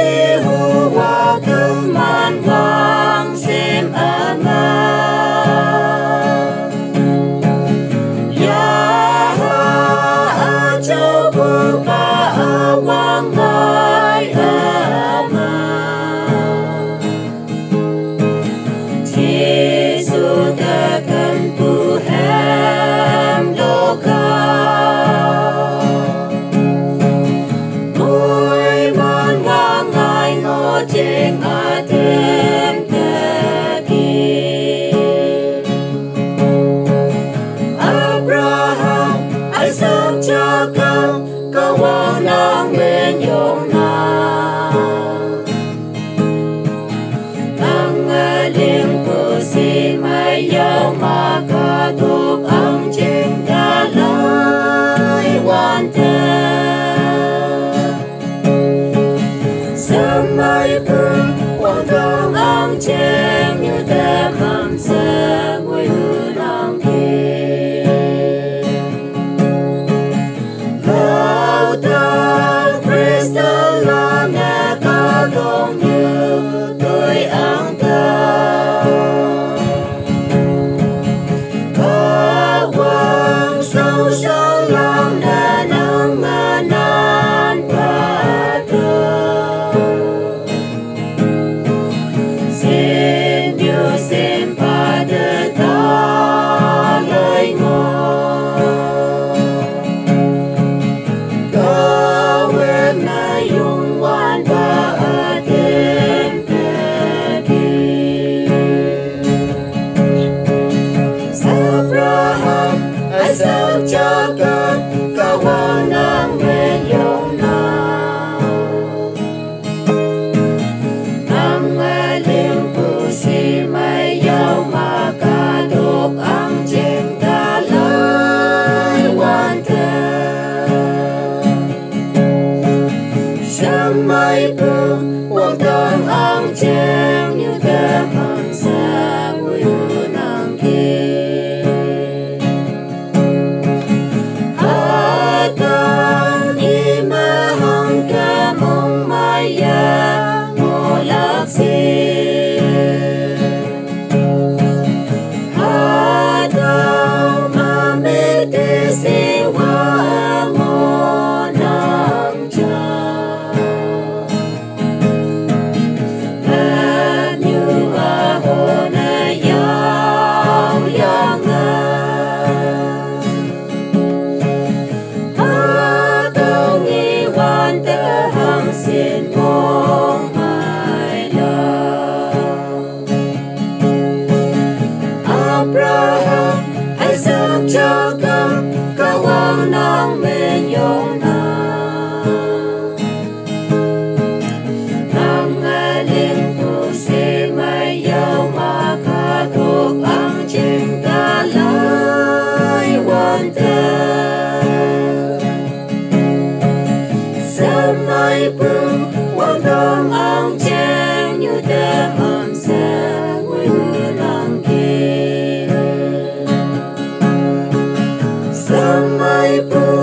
Jehovah kemandang sem aman. Ya coba awang ngai aman. Jesu takkan Tuhan doka. Trên thêm kaki Abraham Isaac Jacob kawan ang menyona ang aling ko si mayaw makatok ang jenggalay wante Samay pun wanggang ang cheng như ta mam sa ngôi hương kia Lao ta Krista la nga ca gong như tôi ang ta Ca wang sâu sâu lòng na nang nga nan pa Xin Father ta lời ngõ Có quên na dùng quan và thêm thế đi Abraham Isaac Jacob kawan ang menyona Ang aling si mayaw makatok ang jenggalay wante Samay pun wanggang ang jeng như damang sa nguyun ang kia Atang imahang kamong maya ngolaksi Xin mong mai lòng Abraham Isaac Jacob kawan ang menyona Ang aling ko si mayaw makatok ang jenggalay wante Samay pun wanggang ang cheng như damang sa nguyun ang kia Samay pun